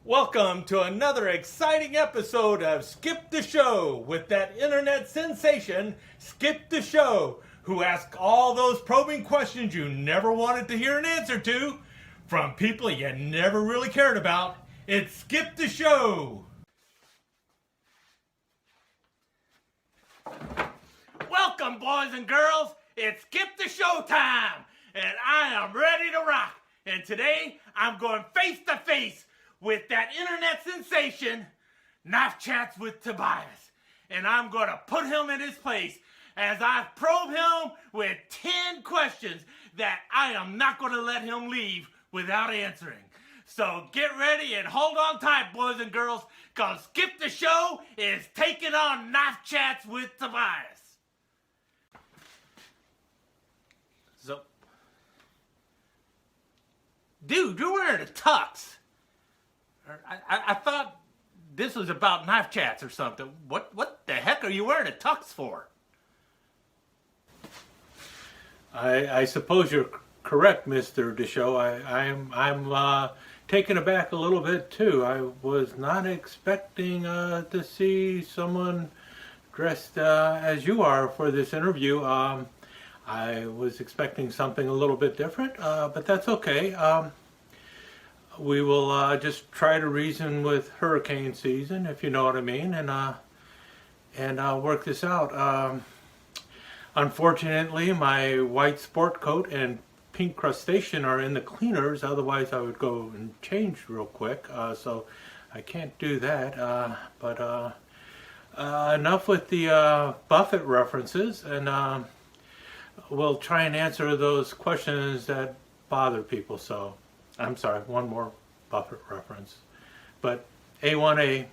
Welcome to another exciting episode of Skip DeSheau with that internet sensation, Skip DeSheau, who asks all those probing questions you never wanted to hear an answer to from people you never really cared about. It's Skip DeSheau. Welcome, boys and girls. It's Skip DeSheau time, and I am ready to rock. And today, I'm going face to face with that internet sensation, Knife Chats with Tobias. And I'm going to put him in his place as I probe him with 10 questions that I am not going to let him leave without answering. So get ready and hold on tight, boys and girls, because Skip DeSheau is taking on Knife Chats with Tobias. So, dude, you're wearing a tux. I thought this was about knife chats or something. What the heck are you wearing a tux for? I suppose you're correct, Mr. DeSheau. I'm taken aback a little bit too. I was not expecting to see someone dressed as you are for this interview. I was expecting something a little bit different, but that's okay. We will just try to reason with hurricane season, if you know what I mean, and work this out. Unfortunately, my white sport coat and pink crustacean are in the cleaners. Otherwise, I would go and change real quick. So I can't do that. But enough with the Buffett references, and we'll try and answer those questions that bother people. So. I'm sorry, one more Buffett reference. But A1A,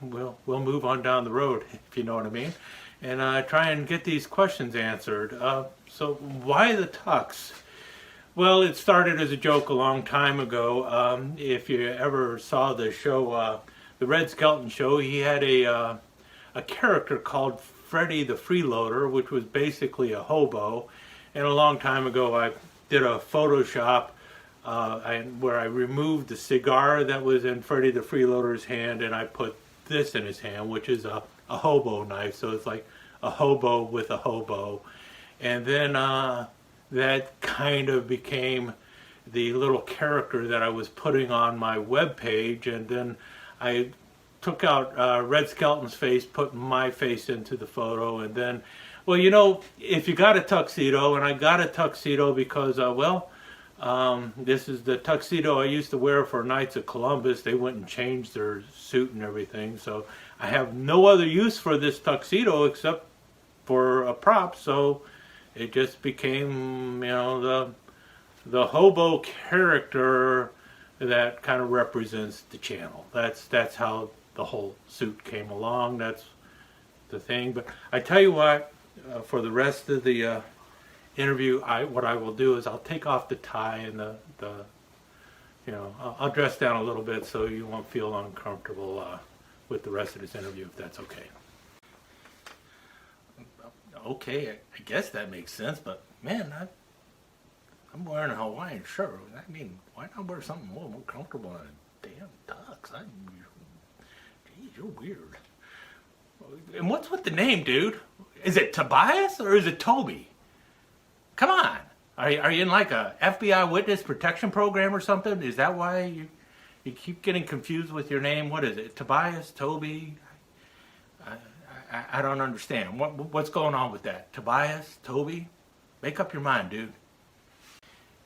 we'll move on down the road, if you know what I mean, and try and get these questions answered. So why the tux? Well, it started as a joke a long time ago. If you ever saw the show, the Red Skelton Show, he had a character called Freddie the Freeloader, which was basically a hobo. And a long time ago, I did a Photoshop where I removed the cigar that was in Freddie the Freeloader's hand, and I put this in his hand, which is a hobo knife. So it's like a hobo with a hobo. And then that kind of became the little character that I was putting on my webpage. And then I took out Red Skelton's face, put my face into the photo, and then, well, you know, if you got a tuxedo, and I got a tuxedo because, this is the tuxedo I used to wear for Knights of Columbus. They went and changed their suit and everything. So I have no other use for this tuxedo except for a prop. So it just became, you know, the hobo character that kind of represents the channel. That's how the whole suit came along. That's the thing. But I tell you what, for the rest of the interview, what I will do is I'll take off the tie and the you know, I'll dress down a little bit so you won't feel uncomfortable with the rest of this interview, if that's okay. Okay, I guess that makes sense, but man, I'm wearing a Hawaiian shirt. I mean, why not wear something more comfortable than a damn tux? Geez, you're weird. And what's with the name, dude? Is it Tobias or is it Toby? Come on. Are you in like a FBI witness protection program or something? Is that why you keep getting confused with your name? What is it? Tobias? Toby? I don't understand. What's going on with that? Tobias? Toby? Make up your mind, dude.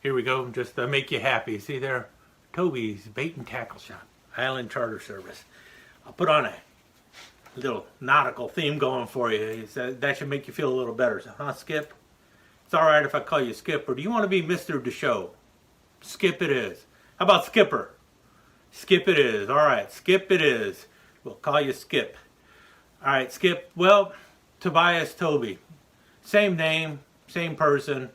Here we go. Just to make you happy. See there? Toby's Bait and Tackle Shop. Island Charter Service. I'll put on a little nautical theme going for you. That should make you feel a little better. Huh, Skip? It's all right if I call you Skip, or do you want to be Mr. DeSheau? Skip it is. How about Skipper? Skip it is. All right, Skip it is. We'll call you Skip. All right, Skip. Well, Tobias Toby. Same name, same person.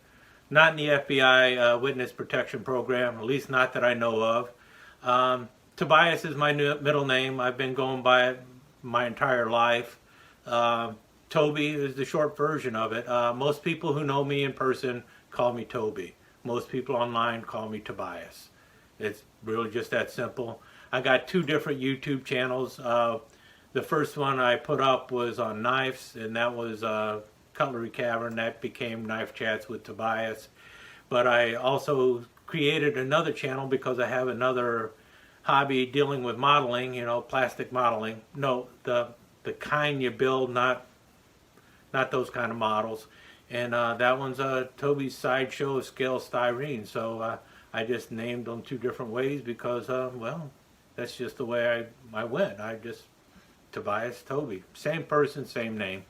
Not in the FBI Witness Protection Program, at least not that I know of. Tobias is my middle name. I've been going by it my entire life. Toby is the short version of it. Most people who know me in person call me Toby. Most people online call me Tobias. It's really just that simple. I got 2 different YouTube channels. The first one I put up was on knives, and that was Cutlery Cavern. That became Knife Chats with Tobias. But I also created another channel because I have another hobby dealing with modeling, you know, plastic modeling. No, the kind you build, not those kind of models. And that one's Toby's Sideshow of Scale Styrene. So I just named them 2 different ways because, well, that's just the way I went. I just, Tobias, Toby. Same person, same name.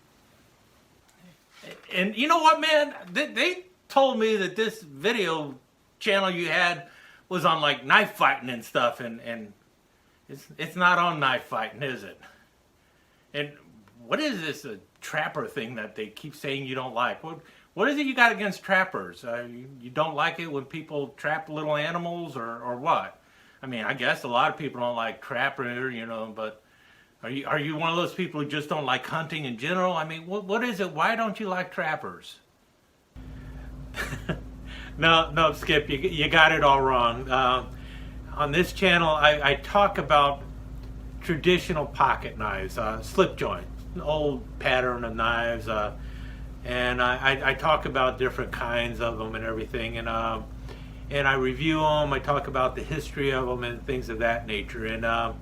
And you know what, man? They told me that this video channel you had was on like knife fighting and stuff, and it's not on knife fighting, is it? And what is this trapper thing that they keep saying you don't like? What is it you got against trappers? You don't like it when people trap little animals, or what? I mean, I guess a lot of people don't like trapper, you know, but are you one of those people who just don't like hunting in general? I mean, what is it? Why don't you like trappers? No, Skip, you got it all wrong. On this channel, I talk about traditional pocket knives, slip joint, old pattern of knives, and I talk about different kinds of them and everything, and I review them. I talk about the history of them and things of that nature, and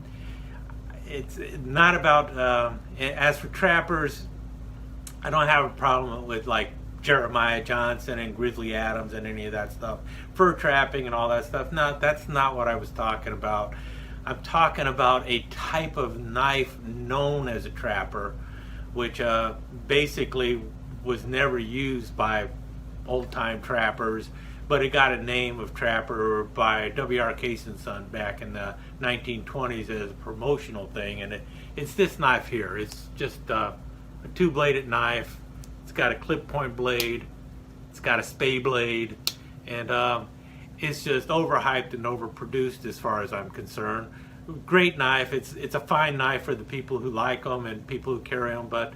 it's not about. As for trappers, I don't have a problem with like Jeremiah Johnson and Grizzly Adams and any of that stuff, fur trapping and all that stuff. No, that's not what I was talking about. I'm talking about a type of knife known as a trapper, which basically was never used by old-time trappers, but it got a name of trapper by W.R. Case & Son back in the 1920s as a promotional thing, and it's this knife here. It's just a 2-bladed knife. It's got a clip point blade, it's got a spay blade, and it's just overhyped and overproduced as far as I'm concerned. Great knife. It's a fine knife for the people who like them and people who carry them, but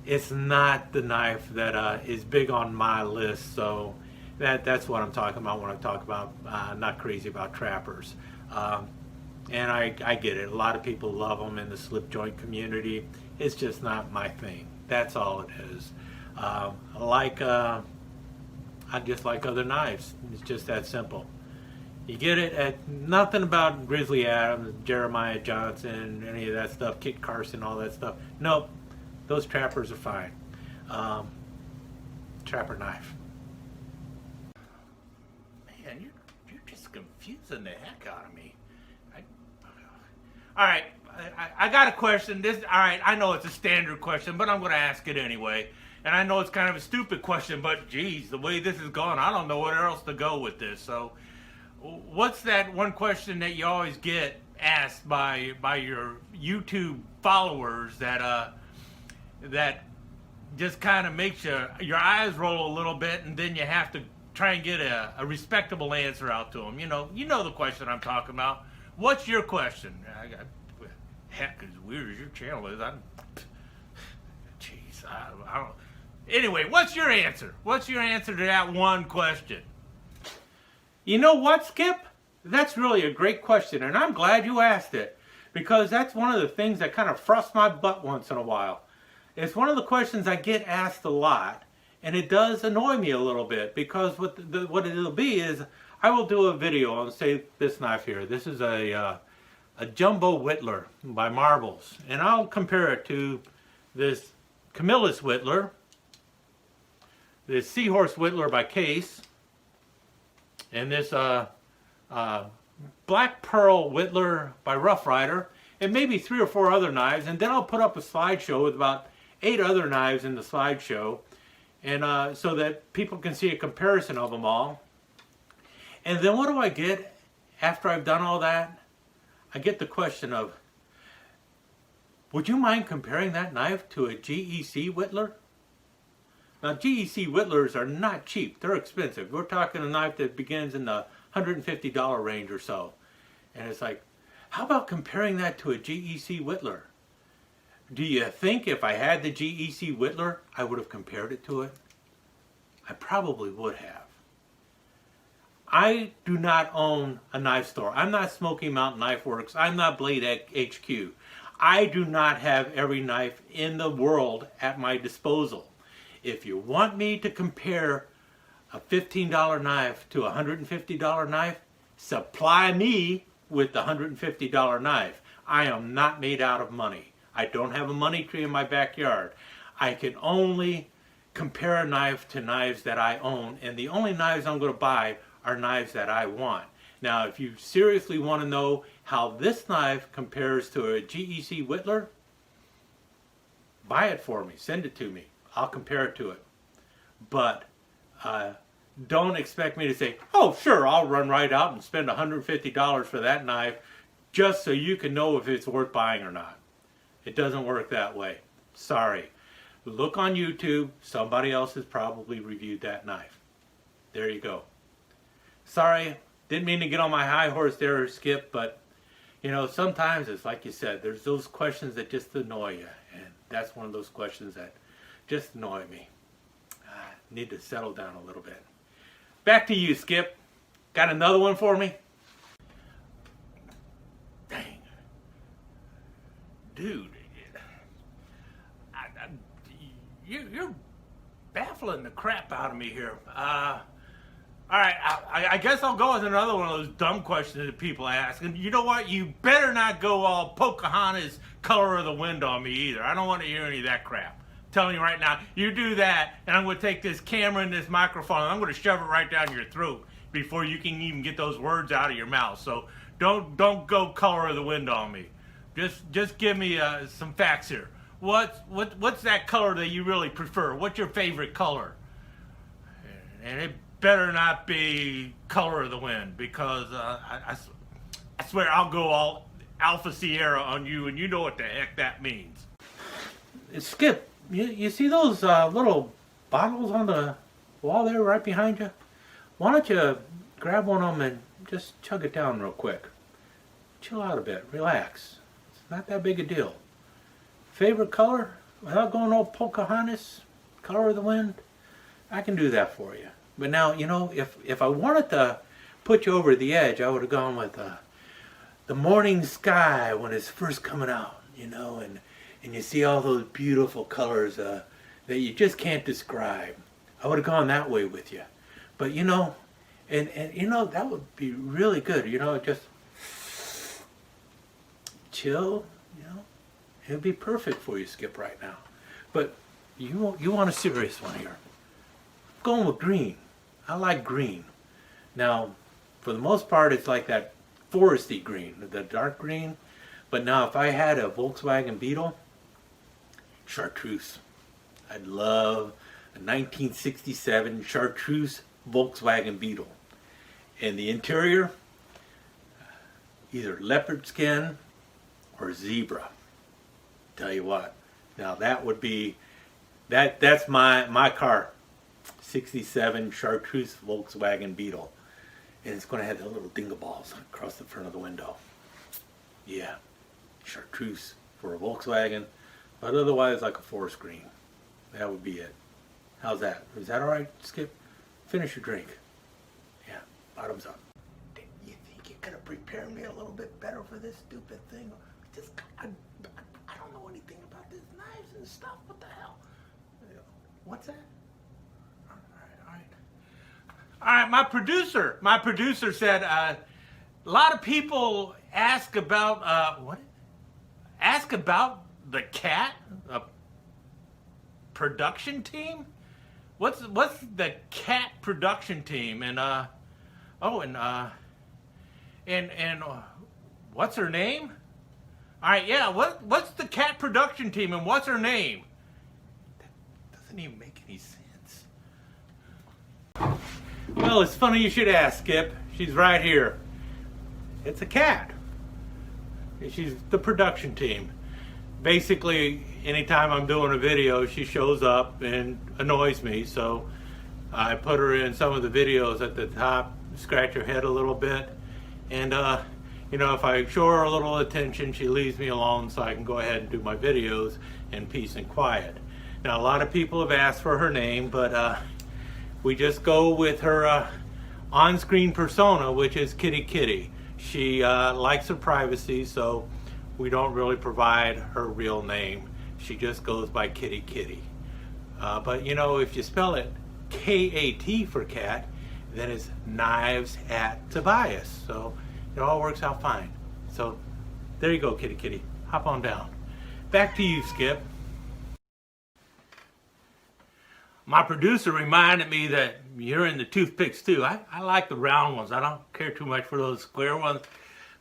it's not the knife that is big on my list. So that's what I'm talking about when I talk about not crazy about trappers. And I get it. A lot of people love them in the slip joint community. It's just not my thing. That's all it is. I just like other knives. It's just that simple. You get it. Nothing about Grizzly Adams, Jeremiah Johnson, any of that stuff, Kit Carson, all that stuff. Nope, those trappers are fine. Trapper knife. Man, you're just confusing the heck out of me. All right, I got a question. All right, I know it's a standard question, but I'm going to ask it anyway. And I know it's kind of a stupid question, but geez, the way this is going, I don't know where else to go with this. So, what's that one question that you always get asked by your YouTube followers that just kind of makes your eyes roll a little bit, and then you have to try and get a respectable answer out to them? You know the question I'm talking about. What's your question? Heck, as weird as your channel is, jeez, I don't. Anyway, what's your answer? What's your answer to that one question? You know what, Skip? That's really a great question, and I'm glad you asked it, because that's one of the things that kind of frosts my butt once in a while. It's one of the questions I get asked a lot, and it does annoy me a little bit, because what it'll be is I will do a video on, say, this knife here. This is a Jumbo Whittler by Marbles, and I'll compare it to this Camillus Whittler, this Seahorse Whittler by Case, and this Black Pearl Whittler by Rough Rider, and maybe 3 or 4 other knives. And then I'll put up a slideshow with about 8 other knives in the slideshow, and so that people can see a comparison of them all. And then what do I get after I've done all that? I get the question of, would you mind comparing that knife to a GEC Whittler? Now, GEC Whittlers are not cheap. They're expensive. We're talking a knife that begins in the $150 range or so. And it's like, how about comparing that to a GEC Whittler? Do you think if I had the GEC Whittler, I would have compared it to it? I probably would have. I do not own a knife store. I'm not Smoky Mountain Knife Works. I'm not Blade HQ. I do not have every knife in the world at my disposal. If you want me to compare a $15 knife to a $150 knife, supply me with the $150 knife. I am not made out of money. I don't have a money tree in my backyard. I can only compare a knife to knives that I own, and the only knives I'm going to buy are knives that I want. Now, if you seriously want to know how this knife compares to a GEC Whittler, buy it for me. Send it to me. I'll compare it to it. But don't expect me to say, oh, sure, I'll run right out and spend $150 for that knife just so you can know if it's worth buying or not. It doesn't work that way. Sorry. Look on YouTube. Somebody else has probably reviewed that knife. There you go. Sorry, didn't mean to get on my high horse there, Skip, but you know, sometimes it's like you said, there's those questions that just annoy you, and that's one of those questions that just annoy me. I need to settle down a little bit. Back to you, Skip. Got another one for me? Dang. Dude, you're baffling the crap out of me here. All right, I guess I'll go with another one of those dumb questions that people ask. And you know what? You better not go all Pocahontas color of the wind on me either. I don't want to hear any of that crap. I'm telling you right now, you do that, and I'm going to take this camera and this microphone, and I'm going to shove it right down your throat before you can even get those words out of your mouth. So don't go color of the wind on me. Just give me some facts here. What's that color that you really prefer? What's your favorite color? And it better not be color of the wind, because I swear I'll go all Alpha Sierra on you, and you know what the heck that means. Skip, you see those little bottles on the wall there right behind you? Why don't you grab one of them and just chug it down real quick. Chill out a bit, relax. It's not that big a deal. Favorite color? Without going all Pocahontas, color of the wind? I can do that for you. But now, you know, if I wanted to put you over the edge, I would have gone with the morning sky when it's first coming out, you know, and you see all those beautiful colors that you just can't describe. I would have gone that way with you. But, you know, and you know, that would be really good, you know, just chill, you know. It would be perfect for you, Skip, right now. But you want a serious one here. I'm going with green. I like green. Now, for the most part, it's like that foresty green, the dark green. But now, if I had a Volkswagen Beetle, chartreuse. I'd love a 1967 chartreuse Volkswagen Beetle. And the interior, either leopard skin or zebra. Tell you what, now that would be, that's my car. 67 chartreuse Volkswagen Beetle, and it's going to have the little dingaballs across the front of the window. Yeah, chartreuse for a Volkswagen, but otherwise like a forest green. That would be it. How's that? Is that all right, Skip? Finish your drink. Yeah, bottoms up. You think you could have prepared me a little bit better for this stupid thing? I don't know anything about these knives and stuff. What the hell? What's that? All right, my producer said a lot of people ask about the cat production team. What's the cat production team? And and what's her name? All right, yeah. What's the cat production team and what's her name? That doesn't even make any sense. Well, it's funny you should ask, Skip. She's right here. It's a cat. She's the production team. Basically, anytime I'm doing a video, she shows up and annoys me. So I put her in some of the videos at the top, scratch her head a little bit. And, you know, if I show her a little attention, she leaves me alone so I can go ahead and do my videos in peace and quiet. Now, a lot of people have asked for her name, but we just go with her on-screen persona, which is Kitty Kitty. She likes her privacy, so we don't really provide her real name. She just goes by Kitty Kitty. But you know, if you spell it K-A-T for cat, then it's Knives at Tobias. So it all works out fine. So there you go, Kitty Kitty. Hop on down. Back to you, Skip. My producer reminded me that you're into toothpicks too. I like the round ones. I don't care too much for those square ones.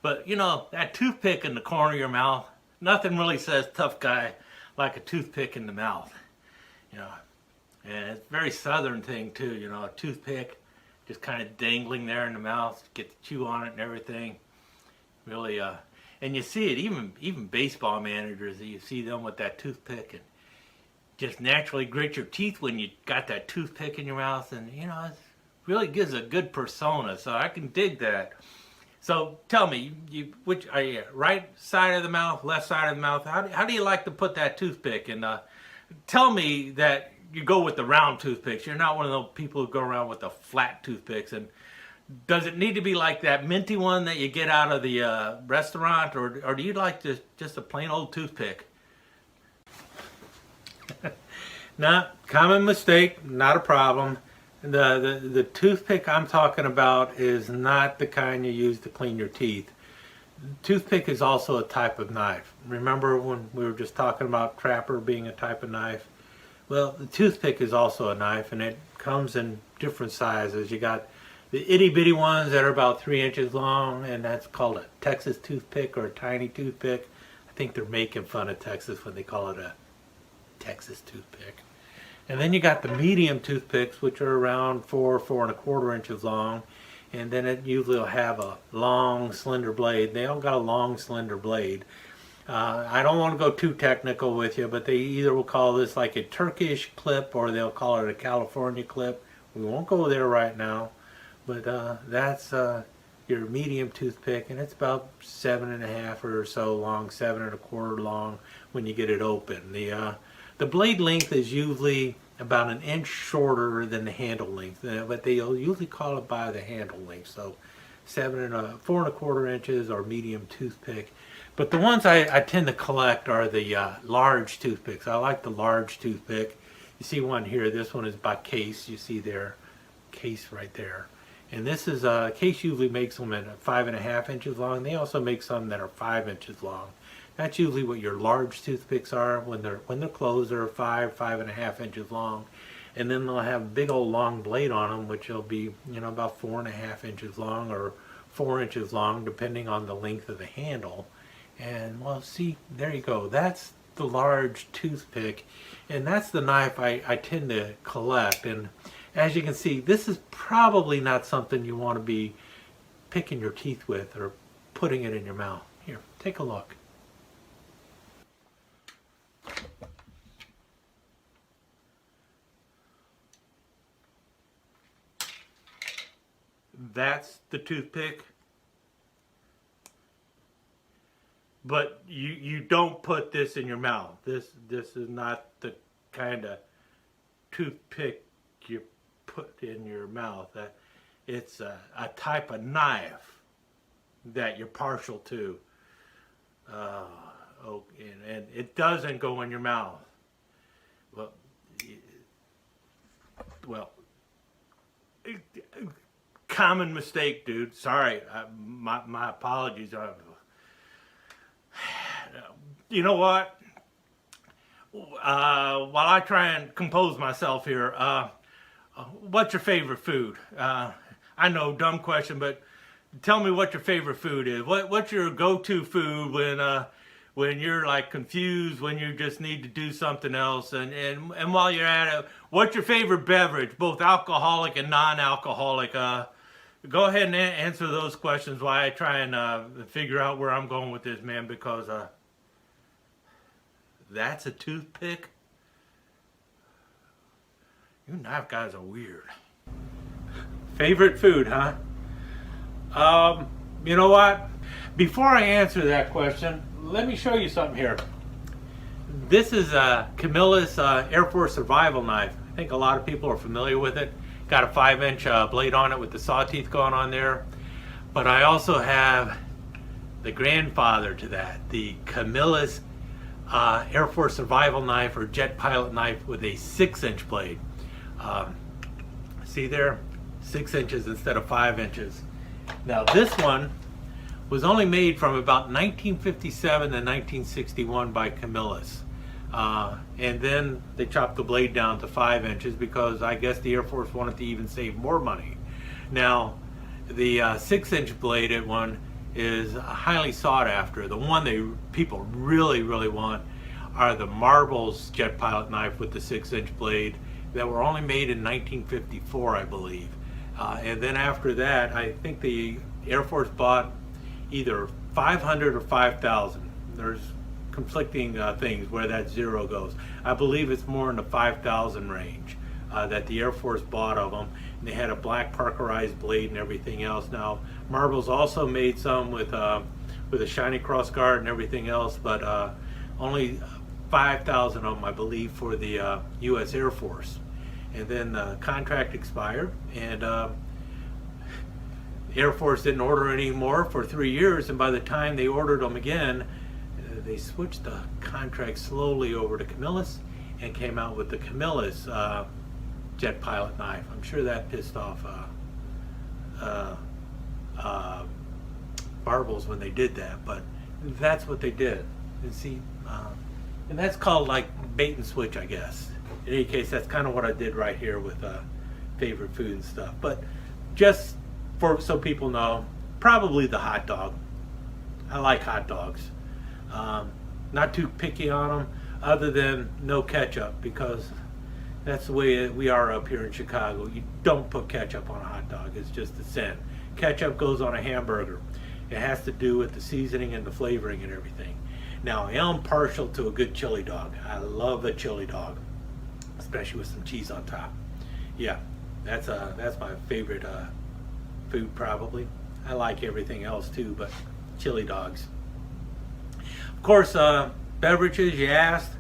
But you know, that toothpick in the corner of your mouth, nothing really says tough guy like a toothpick in the mouth. You know, and it's a very southern thing too, you know, a toothpick just kind of dangling there in the mouth, get to chew on it and everything. Really, and you see it, even baseball managers, you see them with that toothpick and just naturally grit your teeth when you got that toothpick in your mouth, and you know, it really gives a good persona, so I can dig that. So tell me, which are you, right side of the mouth, left side of the mouth? How do you like to put that toothpick? And tell me that you go with the round toothpicks. You're not one of those people who go around with the flat toothpicks. And does it need to be like that minty one that you get out of the restaurant, or do you like just a plain old toothpick? Not common mistake, not a problem. The toothpick I'm talking about is not the kind you use to clean your teeth. Toothpick is also a type of knife. Remember when we were just talking about trapper being a type of knife? Well, the toothpick is also a knife, and it comes in different sizes. You got the itty bitty ones that are about 3 inches long, and that's called a Texas toothpick or a tiny toothpick. I think they're making fun of Texas when they call it a Texas toothpick. And then you got the medium toothpicks, which are around 4.25 inches long, and then it usually will have a long slender blade. They all got a long slender blade. I don't want to go too technical with you, but they either will call this like a Turkish clip or they'll call it a California clip. We won't go there right now, but that's your medium toothpick, and it's about 7.5 or so long, 7.25 long when you get it open. The blade length is usually about 1 inch shorter than the handle length, but they'll usually call it by the handle length. So 4.25 inches or medium toothpick. But the ones I tend to collect are the large toothpicks. I like the large toothpick. You see one here. This one is by Case. You see their Case right there. And this is Case usually makes them at 5.5 inches long. They also make some that are 5 inches long. That's usually what your large toothpicks are when they're closed. They're 5.5 inches long, and then they'll have a big old long blade on them, which will be about 4.5 inches long or 4 inches long, depending on the length of the handle. And well, see, there you go. That's the large toothpick, and that's the knife I tend to collect. And as you can see, this is probably not something you want to be picking your teeth with or putting it in your mouth. Here, take a look. That's the toothpick. But you don't put this in your mouth. This is not the kind of toothpick you put in your mouth. It's a type of knife that you're partial to. And it doesn't go in your mouth. Well, common mistake, dude. Sorry, my apologies. You know what? While I try and compose myself here, what's your favorite food? I know, dumb question, but tell me what your favorite food is. What's your go-to food when you're like confused, when you just need to do something else? And while you're at it, what's your favorite beverage, both alcoholic and non-alcoholic? Go ahead and answer those questions while I try and figure out where I'm going with this, man, because that's a toothpick? You knife guys are weird. Favorite food, huh? You know what? Before I answer that question, let me show you something here. This is Camilla's Air Force survival knife. I think a lot of people are familiar with it. got a 5-inch blade on it with the saw teeth going on there. But I also have the grandfather to that, the Camillus Air Force survival knife or jet pilot knife with a 6-inch blade. See there? 6 inches instead of 5 inches. Now this one was only made from about 1957 to 1961 by Camillus. And then they chopped the blade down to 5 inches because I guess the Air Force wanted to even save more money. Now the 6-inch bladed one is highly sought after. The one people really want are the Marbles jet pilot knife with the 6-inch blade that were only made in 1954, I believe. And then after that, I think the Air Force bought either 500 or 5,000. There's conflicting things where that zero goes. I believe it's more in the 5,000 range that the Air Force bought of them. And they had a black Parkerized blade and everything else. Now, Marbles also made some with a shiny cross guard and everything else, but only 5,000 of them, I believe, for the U.S. Air Force. And then the contract expired, and the Air Force didn't order any more for 3 years, and by the time they ordered them again, they switched the contract slowly over to Camillus and came out with the Camillus jet pilot knife. I'm sure that pissed off Marbles when they did that, but that's what they did. And see, and that's called like bait and switch, I guess. In any case, that's kind of what I did right here with favorite food and stuff. But just so people know, probably the hot dog. I like hot dogs. Not too picky on them, other than no ketchup, because that's the way we are up here in Chicago. You don't put ketchup on a hot dog. It's just a sin. Ketchup goes on a hamburger. It has to do with the seasoning and the flavoring and everything. Now, I am partial to a good chili dog. I love a chili dog, especially with some cheese on top. Yeah, that's my favorite food probably. I like everything else too, but chili dogs. Of course, beverages, you asked.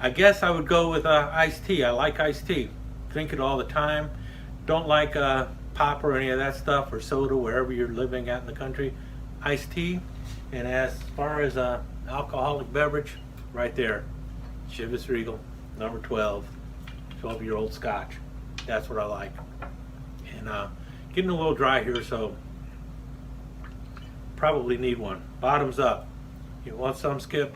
I guess I would go with iced tea. I like iced tea. Drink it all the time. Don't like pop or any of that stuff, or soda, wherever you're living at in the country. Iced tea. And as far as alcoholic beverage, right there, Chivas Regal, number 12, 12-year-old Scotch. That's what I like. And getting a little dry here, so probably need one. Bottoms up. You want some, Skip?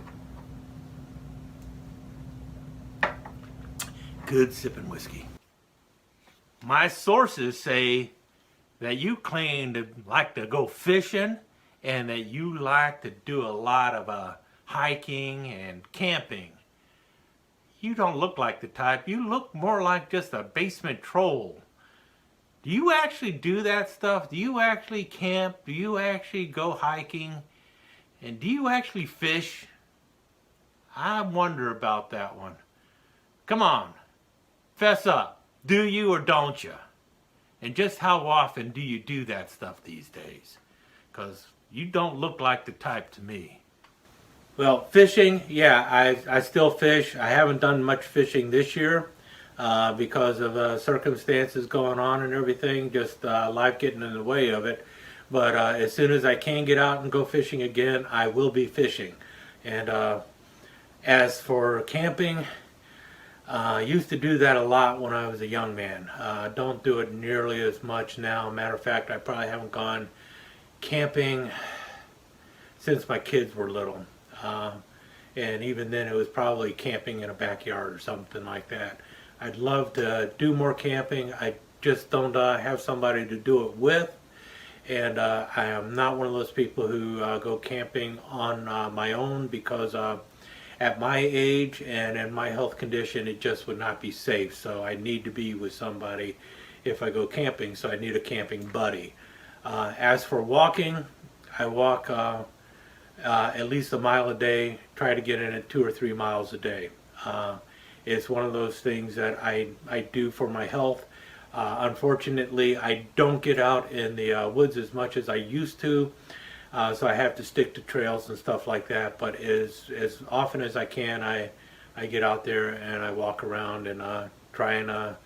Good sipping whiskey. My sources say that you claim to like to go fishing and that you like to do a lot of hiking and camping. You don't look like the type. You look more like just a basement troll. Do you actually do that stuff? Do you actually camp? Do you actually go hiking? And do you actually fish? I wonder about that one. Come on, fess up. Do you or don't you? And just how often do you do that stuff these days? Because you don't look like the type to me. Well, fishing, yeah, I still fish. I haven't done much fishing this year because of circumstances going on and everything, just life getting in the way of it. But as soon as I can get out and go fishing again, I will be fishing. And as for camping, I used to do that a lot when I was a young man. Don't do it nearly as much now. Matter of fact, I probably haven't gone camping since my kids were little. And even then it was probably camping in a backyard or something like that. I'd love to do more camping. I just don't have somebody to do it with. And I am not one of those people who go camping on my own because at my age and in my health condition, it just would not be safe. So I need to be with somebody if I go camping, so I need a camping buddy. As for walking, I walk at least a mile a day, try to get in at 2 or 3 miles a day. It's one of those things that I do for my health. Unfortunately, I don't get out in the woods as much as I used to, so I have to stick to trails and stuff like that. But as often as I can, I get out there and I walk around and try and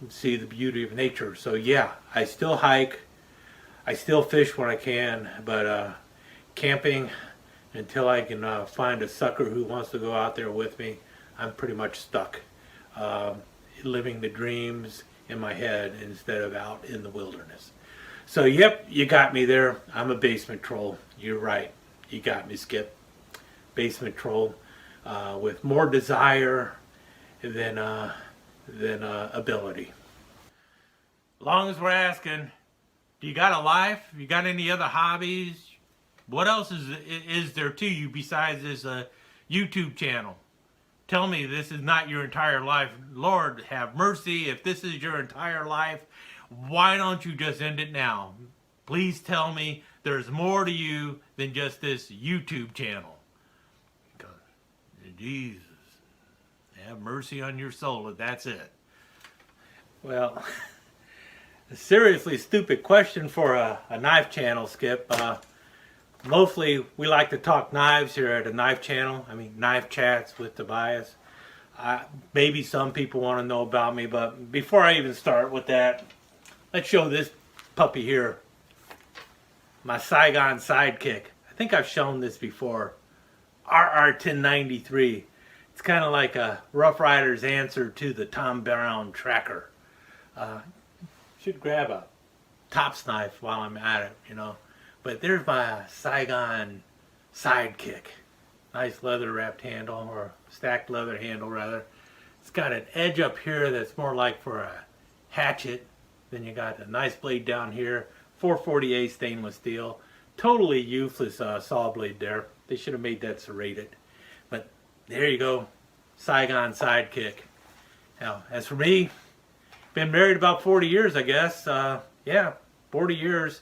see the beauty of nature. So yeah, I still hike, I still fish when I can, but camping, until I can find a sucker who wants to go out there with me, I'm pretty much stuck, living the dreams in my head instead of out in the wilderness. So yep, you got me there. I'm a basement troll. You're right. You got me, Skip. Basement troll, with more desire than ability. Long as we're asking, do you got a life? You got any other hobbies? What else is there to you besides this YouTube channel? Tell me this is not your entire life. Lord have mercy, if this is your entire life, why don't you just end it now? Please tell me there's more to you than just this YouTube channel. Jesus, have mercy on your soul if that's it. Well, a seriously stupid question for a knife channel, Skip. Mostly we like to talk knives here at a knife channel. I mean, Knife Chats with Tobias. Maybe some people want to know about me, but before I even start with that, let's show this puppy here. My Saigon sidekick. I think I've shown this before. RR1093. It's kind of like a Rough Rider's answer to the Tom Brown tracker. Should grab a tops knife while I'm at it, you know. But there's my Saigon sidekick. Nice leather wrapped handle, or stacked leather handle rather. It's got an edge up here that's more like for a hatchet. Then you got a nice blade down here. 448 stainless steel. Totally useless saw blade there. They should have made that serrated. But there you go. Saigon sidekick. Now, as for me, been married about 40 years, I guess. Yeah, 40 years.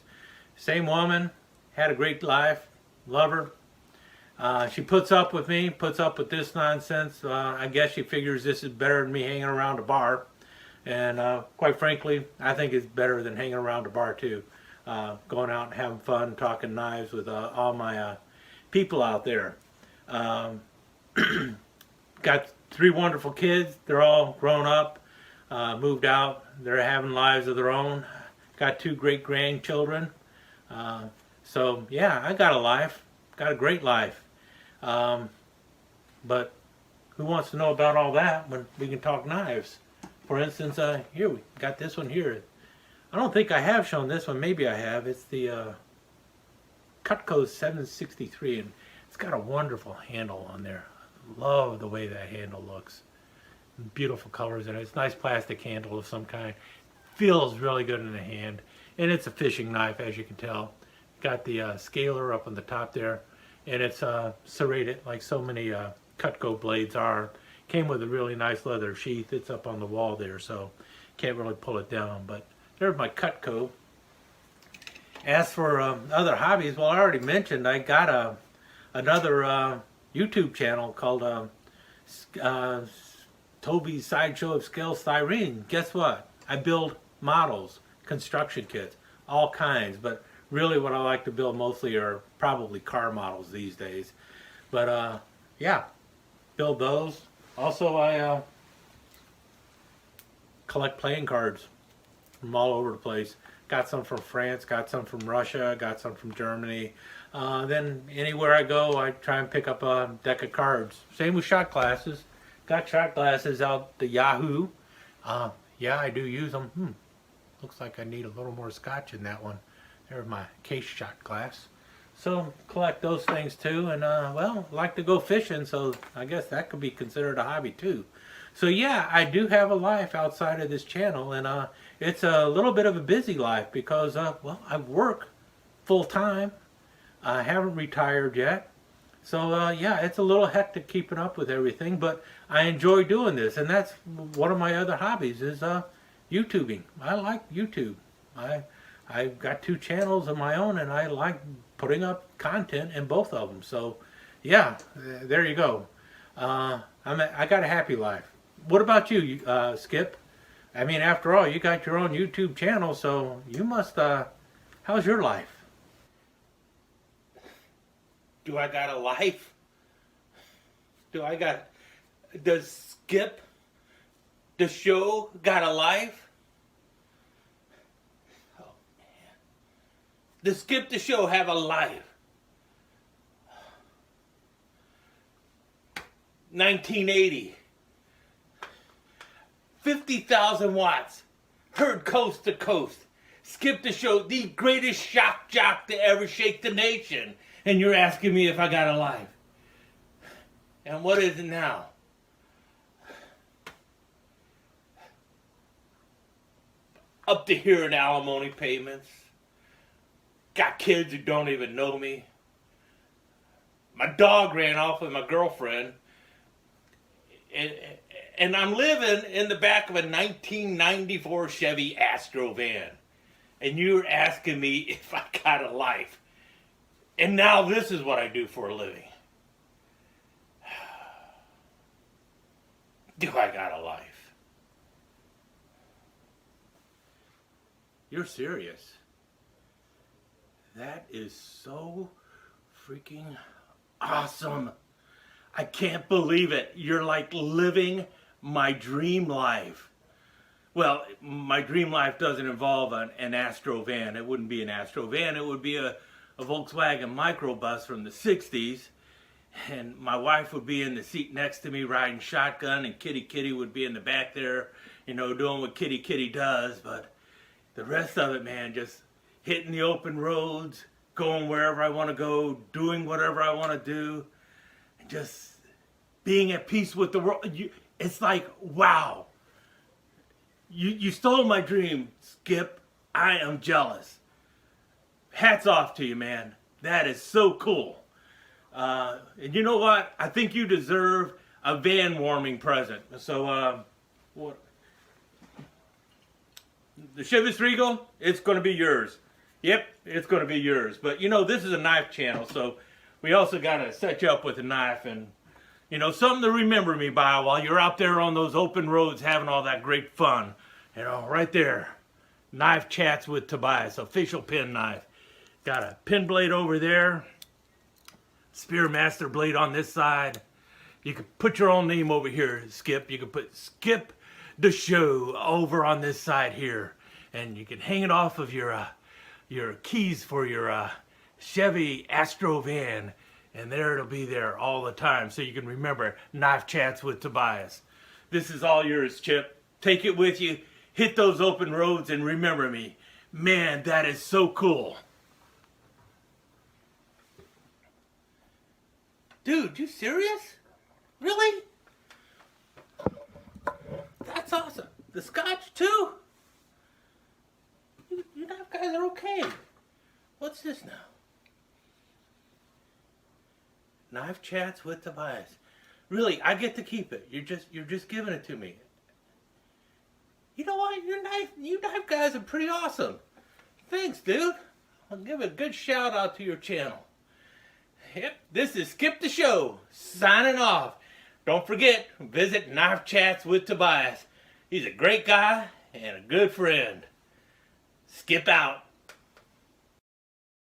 Same woman. Had a great life. Love her. She puts up with me, puts up with this nonsense. I guess she figures this is better than me hanging around a bar. And quite frankly, I think it's better than hanging around a bar too. Going out and having fun, talking knives with all my people out there. Got 3 wonderful kids. They're all grown up, moved out. They're having lives of their own. Got 2 great grandchildren. So yeah, I got a life. Got a great life. But who wants to know about all that when we can talk knives? For instance, here we got this one here. I don't think I have shown this one. Maybe I have. It's the Cutco 763, and it's got a wonderful handle on there. Love the way that handle looks. Beautiful colors in it. It's a nice plastic handle of some kind. Feels really good in the hand, and it's a fishing knife, as you can tell. Got the scaler up on the top there, and it's serrated like so many Cutco blades are. Came with a really nice leather sheath. It's up on the wall there, so can't really pull it down. But there's my Cutco. As for other hobbies, well, I already mentioned I got another YouTube channel called Toby's Sideshow of Scale Styrene. Guess what? I build models, construction kits, all kinds. But really what I like to build mostly are probably car models these days. But yeah, build those. Also, I collect playing cards from all over the place. Got some from France, got some from Russia, got some from Germany. Then anywhere I go, I try and pick up a deck of cards. Same with shot glasses. Got shot glasses out the Yahoo. Yeah, I do use them. Looks like I need a little more scotch in that one. There's my case shot glass. So collect those things too, and well, like to go fishing, so I guess that could be considered a hobby too. So yeah, I do have a life outside of this channel, and it's a little bit of a busy life because well, I work full time. I haven't retired yet, so yeah, it's a little hectic keeping up with everything, but I enjoy doing this, and that's one of my other hobbies is YouTubing. I like YouTube. I've got 2 channels of my own, and I like putting up content in both of them. So, yeah, there you go. I got a happy life. What about you, Skip? I mean, after all, you got your own YouTube channel, so you must. How's your life? Do I got a life? Does Skip DeSheau got a life? Oh, man. Does Skip DeSheau have a life? 1980. 50,000 watts. Heard coast to coast. Skip DeSheau, the greatest shock jock to ever shake the nation. And you're asking me if I got a life. And what is it now? Up to here in alimony payments. Got kids who don't even know me. My dog ran off with my girlfriend. And I'm living in the back of a 1994 Chevy Astro van. And you're asking me if I got a life. And now this is what I do for a living. Do I got a life? You're serious? That is so freaking awesome. I can't believe it. You're like living my dream life. Well, my dream life doesn't involve an Astro van. It wouldn't be an Astro van. It would be a Volkswagen microbus from the 60s. And my wife would be in the seat next to me riding shotgun, and Kitty would be in the back there, you know, doing what Kitty does. But the rest of it, man, just hitting the open roads, going wherever I want to go, doing whatever I want to do, and just being at peace with the world. It's like, wow. You stole my dream, Skip. I am jealous. Hats off to you, man. That is so cool. And you know what? I think you deserve a van warming present. So, what? The Chevy Regal, it's going to be yours. Yep, it's going to be yours. But, you know, this is a knife channel, so we also got to set you up with a knife and, you know, something to remember me by while you're out there on those open roads having all that great fun. You know, right there. Knife Chats with Tobias, official pen knife. Got a pen blade over there. Spearmaster blade on this side. You can put your own name over here, Skip. You can put Skip DeSheau over on this side here. And you can hang it off of your keys for your Chevy Astro van. And there it'll be there all the time. So you can remember Knife Chats with Tobias. This is all yours, Chip. Take it with you. Hit those open roads and remember me. Man, that is so cool. Dude, you serious? Really? That's awesome. The scotch too? You guys are okay. What's this now? Knife Chats with Tobias. Really, I get to keep it. You're just giving it to me. You know what? You knife guys are pretty awesome. Thanks, dude. I'll give a good shout out to your channel. Yep, this is Skip DeSheau signing off. Don't forget, visit Knife Chats with Tobias. He's a great guy and a good friend. Skip out.